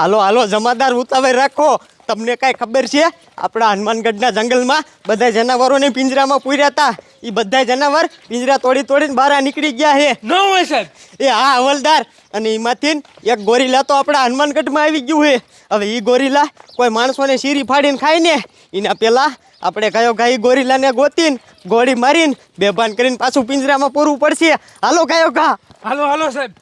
હાલો હાલો જમાદાર ઉતાવળ રાખો. તમને કાંઈ ખબર છે આપણા હનુમાનગઢના જંગલમાં બધા જનાવરોને પિંજરામાં પૂર્યા હતા. એ બધા જનાવર પિંજરા તોડીને બહાર નીકળી ગયા છે. ન હોય સાહેબ. એ હા હવલદાર, અને એમાંથી એક ગોરીલા તો આપણા હનુમાનગઢમાં આવી ગયું છે. હવે એ ગોરીલા કોઈ માણસોને શીરી ફાડીને ખાય ને એના પહેલાં આપણે કયો ગાય ગોરીલાને ગોતીને ગોળી મારીને બેભાન કરીને પાછું પિંજરામાં પૂરવું પડશે. હાલો કયો ઘા. હાલો હાલો સાહેબ.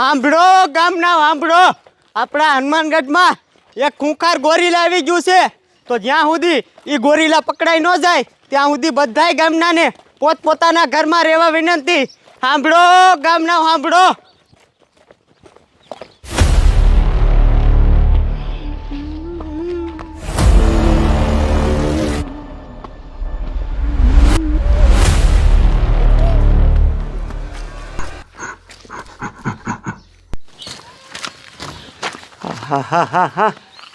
સાંભળો ગામના સાંભળો, આપણા હનુમાનગઢમાં એક ખૂંખાર ગોરીલા આવી ગયું છે. તો જ્યાં સુધી એ ગોરીલા પકડાઈ ન જાય ત્યાં સુધી બધાય ગામનાને પોતપોતાના ઘરમાં રહેવા વિનંતી. સાંભળો ગામના સાંભળો. હા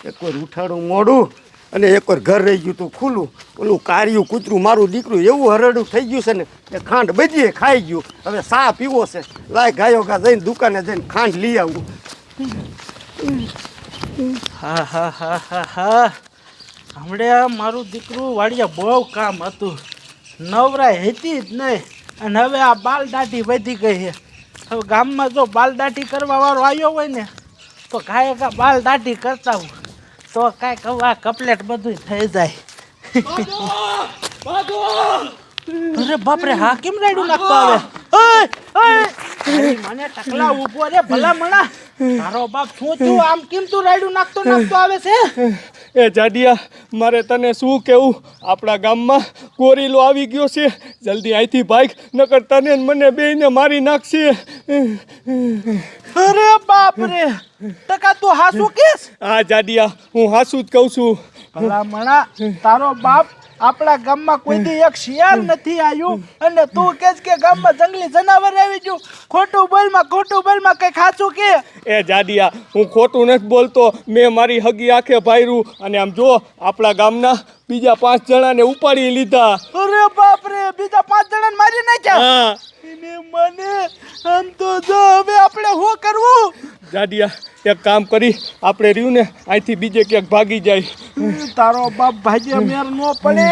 એક વાર ઉઠાડું મોડું અને એક વાર ઘર રહી ગયું તું ખુલ્લું. ઓલું કાર્યું કૂતરું મારું દીકરું એવું હરડું થઈ ગયું છે ને એ ખાંડ બધીએ ખાઈ ગયું. હવે સા પીવો છે. લાય ગાયો ગા જઈને દુકાને જઈને ખાંડ લઈ આવું. હા હમણાં મારું દીકરું વાડિયા બહુ કામ હતું, નવરાય હતી જ નહીં. અને હવે આ બાલ દાઢી વધી ગઈ છે. હવે ગામમાં જો બાલ દાઢી કરવા વાળો આવ્યો હોય ને તો કાંઈ બાલ દાઢી કરતા હું તો કાંઈક હવે કપલેટ બધું થઈ જાય. અરે બાપરે, હા કેમ રાયડું નાખતો આવે? મને ટકલા ઉભો રે ભલા મણા. તારો બાપ શું તું આમ કેમ તું રાયડું નાખતો આવે છે? એ જાડિયા, મારે તને શું કેવું, આપણા ગામમાં ગોરીલો આવી ગયો છે. જલ્દી અહીંથી ભાગ, નકર તને મને બેયને મારી નાખશે. અરે બાપ રે, ટકા તું હાસુ કેસ? હા જાડિયા, હું હાસુ જ કહું છું. ભલા મણા, તારો બાપ આપણા ગામમાં કોઈ દી એક શિયાળ નથી આવ્યું અને તું કહેશ કે ગામમાં જંગલી જનાવર આવી ગયું. ખોટું બોલમાં કઈ ખાચું કે? એ જાડિયા, હું ખોટું નથી બોલતો. મેં મારી હગી આંખે ભાયરું અને આમ જો આપણા ગામના બીજા 5 જણાને ઉપાડી લીધા. અરે બાપ રે, બીજા 5 જણાને મારી નાખ્યા? મને આમ તો જો હવે આપણે શું કરવું? જાડિયા, એક કામ કરી, આપણે રહ્યું ને અહીંથી બીજે ક્યાંક ભાગી જાય. તારો બાપ ભાજે મેર નો પડે.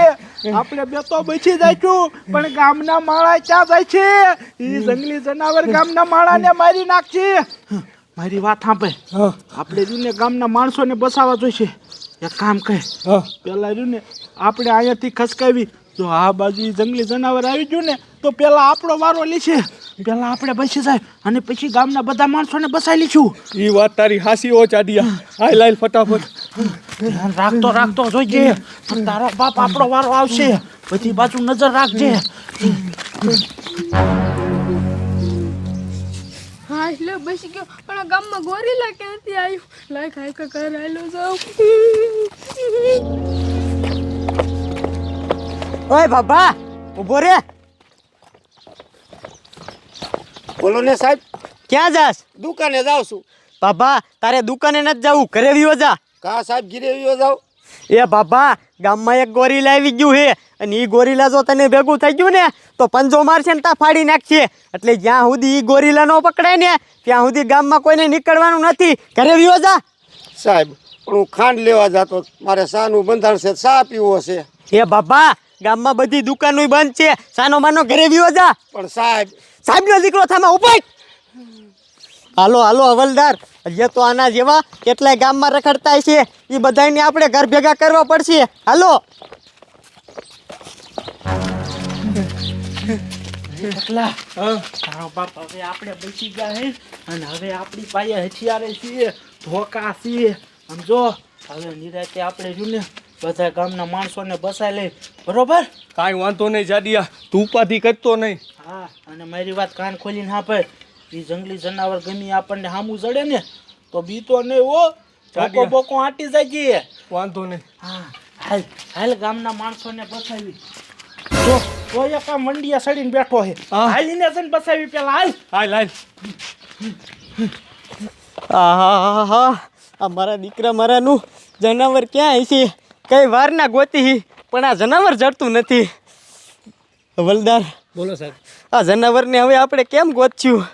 આપણે બે તો બચી જાયશું, પણ ગામના માળા ક્યાં જાય છે? એ જંગલી જનાવર ગામના માળાને મારી નાખશે. મારી વાત સાંભળ, આપણે રહ્યું ને ગામના માણસોને બસાવવા જોઈશે. એક કામ કહે, પેલા રહ્યું ને આપણે અહીંયાથી ખસકાવી, જો આ બાજુ જંગલી જનાવર આવી ગયું ને તો પેલા આપણો વારો લેશે. પેલા આપણે બસી જાય અને પછી ગામના બધા માણસોને બસાવી લઈશું. એ વાત તારી હાસી હો જાડિયા. હાય લાઈલ ફટાફટ. ધ્યાન રાખતો જોઈજે. તારો બાપ આપણો વારો આવશે, બધી બાજુ નજર રાખજે. હા એટલે બસી ગયો, પણ આ ગામમાં ગોરીલા ક્યાંથી આવ્યું? લાય ખાય કાકા રાયલો જાઉં. ઓય બાબા, ઊભો રે. બોલો ને સાહેબ. ક્યાં જાસ? દુકાને જાઉં છું. બાબા, તારે દુકાને નથી જવું, ઘરે વિયો જા. કા સાહેબ, ઘીરે વિયો જાઉં? એ બાબા, ગામમાં એક ગોરીલા આવી ગયું છે અને એ ગોરીલા જો તને ભેગું થઈ ગયું ને તો પંજો મારશે ને તા ફાડી નાખશે. એટલે જ્યાં સુધી એ ગોરીલા નો પકડાય ને ત્યાં સુધી ગામમાં કોઈને નીકળવાનું નથી. ઘરે વિયો જા. સાહેબ, પણ હું ખાંડ લેવા જતો, મારે સાનું બંધાણ છે, સા પીવો છે. એ બાબા, ગામમાં બધી દુકાનો બંધ છે, સાનો માનો ઘરે વિયો જા. પણ સાહેબ, સાહેબનો દીકરો થામા ઉપાય. હાલો હાલો હવલદાર, હજી તો આના જેવા કેટલાય ગામમાં રખડતા છે, એ બધાને આપણે ઘર ભેગા કરવા પડશે. હાલો. તારો બાપ હવે આપણે બચી ગયા હે અને હવે આપણી પાસે હથિયારે છીએ, ધોકા છીએ. સમજો, હવે નિરાતે આપણે જોને બધા ગામના માણસોને બસાઈ લઈ, બરોબર? કાંઈ વાંધો નહીં જાડિયા, તું ઉપાધિ કરતો નહીં. હા, અને મારી વાત કાન ખોલીને સાંભળ. એ જંગલી જનાવર ગમી આપણને સામું જડે ને તો બીતો નહીં હો. બોકો બોકો આટી જાય. વાંધો નહીં. હા, હાલ હાલ ગામના માણસોને બસાવી. જો તો એક આ મંડિયા સડીને બેઠો છે. હા. હાલીને જઈને બસાવી પેલા હાલ. હાલ આહા આ મારા દીકરા મારાનું જનાવર ક્યાં છે? કઈ વાર ના ગોતી પણ આ જનાવર જડતું નથી. હવલદાર, બોલો સાહેબ. આ જનાવરને હવે આપણે કેમ ગોતશું?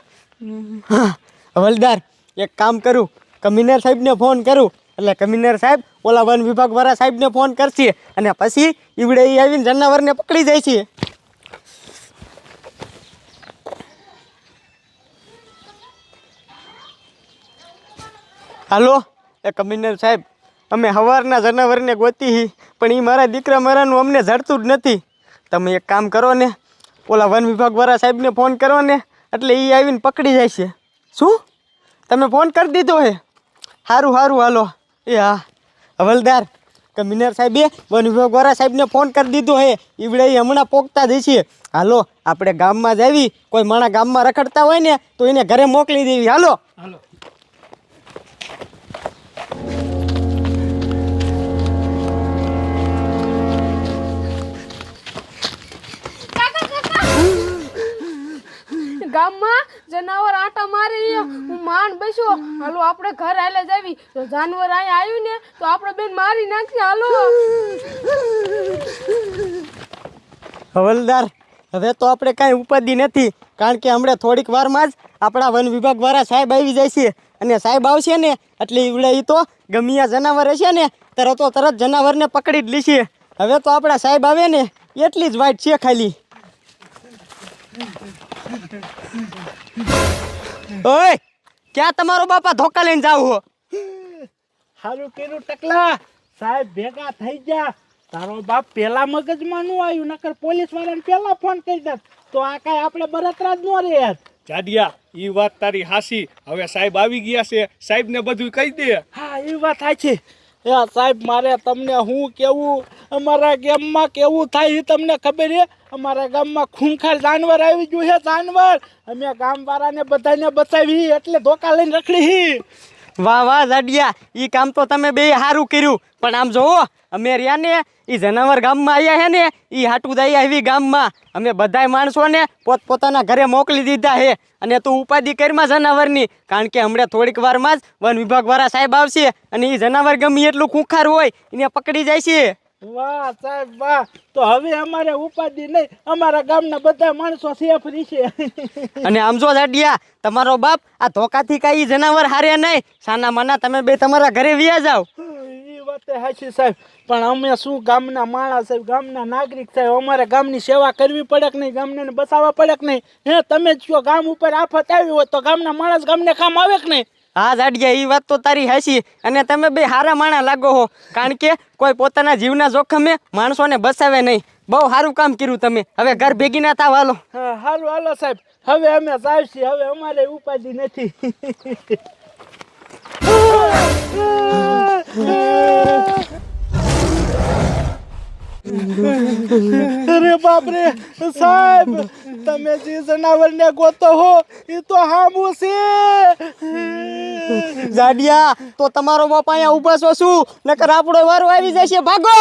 હા, હવલદાર એક કામ કરું, કમિશનર સાહેબને ફોન કરું એટલે કમિશનર સાહેબ ઓલા વન વિભાગ વાળા સાહેબને ફોન કરશે અને પછી ઈવડે એ આવીને જનાવરને પકડી જાય છે. હાલો એ કમિશનર સાહેબ, અમે સવારના જનાવરને ગોતી પણ એ મારા દીકરા મારાનું અમને જડતું જ નથી. તમે એક કામ કરો ને, ઓલા વન વિભાગવાળા સાહેબને ફોન કરો ને એટલે એ આવીને પકડી જાય છે. શું તમે ફોન કરી દીધો હે? સારું સારું હાલો. એ હા હવલદાર, કમિશનર સાહેબે વન વિભાગવાળા સાહેબને ફોન કરી દીધો હે. ઈવડે એ હમણાં પોકતા જ છે. હાલો આપણે ગામમાં જ આવી, કોઈ માણા ગામમાં રખડતા હોય ને તો એને ઘરે મોકલી દેવી. હાલો હાલો. ગામમાં જનાવર આટા મારે હું માંડ બેસ્યો. હાલો આપણે ઘર હાલે જાવી. તો જાનવર અહીંયા આવ્યું ને તો આપણે બેન મારી નાખી. હાલો હવલદાર, હવે તો આપણે કાંઈ ઉપાધિ નથી, કારણ કે હમણાં થોડીક વારમાં જ આપણા વન વિભાગવાળા સાહેબ આવી જાય છે અને સાહેબ આવશે ને એટલે ઈવડે એ તો ગમિયા જનાવર હશે ને તરત જનાવરને પકડી જ લેશે. હવે તો આપણા સાહેબ આવે ને એટલી જ વાટ છે ખાલી. ઓય ક્યાં તમારો બાપા ધોકા લઈને જાવ હો? સારું કર્યું ટકલા, સાહેબ ભેગા થઈ ગયા. તારો બાપ પેલા મગજમાં નું આવ્યું, નકર પોલીસ વાળાને પેલા ફોન કરી દે તો આ કાંઈ આપણે બળતરા જ ન રહે. જાડિયા, ઈ વાત તારી હાસી. હવે સાહેબ આવી ગયા છે, સાહેબને બધું કહી દે. હા, એ વાત થાય છે. એ સાહેબ મારે તમને હું કેવું, અમારા ગામમાં કેવું થાય એ તમને ખબર છે? અમારા ગામમાં ખૂંખાર જાનવર આવી ગયું છે. જાનવર અમે ગામવાળાને બધાને બચાવી એટલે ધોકા લઈને રખડી. વાહ વાહ જાડિયા, એ કામ તો તમે બે સારું કર્યું. પણ આમ જોવો, અમે રહ્યા ને એ જનાવર ગામમાં આવ્યા છે ને એ હાટું દઈ આવી ગામમાં અમે બધાય માણસોને પોતપોતાના ઘરે મોકલી દીધા છે. અને તું ઉપાધિ કરીમાં જનાવરની, કારણ કે હમણાં થોડીક વારમાં જ વન વિભાગવાળા સાહેબ આવશે અને એ જનાવર ગમે એટલું ખૂંખાર હોય એને પકડી જાય છે. વાહ સાહેબ વાહ, તો હવે અમારે ઉપાધિ નહીં, અમારા ગામના બધા માણસો સેફ રહેશે. અને આમ જો જાડિયા, તમારો બાપ આ ધોકાથી કાંઈ જનાવર હારે નહીં. સાના માના તમે બે તમારા ઘરે વ્યા જાઓ. એ વાત સાચી સાહેબ, પણ અમે શું ગામના માણસ સાહેબ, ગામના નાગરિક સાહેબ, અમારે ગામની સેવા કરવી પડે કે નહીં, ગામને બચાવવા પડે કે નહીં? હે તમે જ કહો, ગામ ઉપર આફત આવી હોય તો ગામના માણસ ગામને કામ આવે કે નહીં? હા જાડિયા, એ વાત તો તારી હાચી. અને તમે બે હારા માણા લાગો હો, કારણ કે કોઈ પોતાના જીવના જોખમે માણસોને બસાવે નહીં. બહુ સારું કામ કર્યું તમે. હવે ઘર ભેગી ના થાવ. હાલો. હા હાલો હાલો સાહેબ, હવે અમે જાય છીએ, હવે અમારે ઉપાધિ નથી. અરે બાપરે સાહેબ, તમે જે જનાવરને ગોતો હો એ તો હામું છે. જાડિયા, તો તમારો બાપ અહીંયા ઊભા છો શું? નકર આપણો વારો આવી જશે. ભાગો.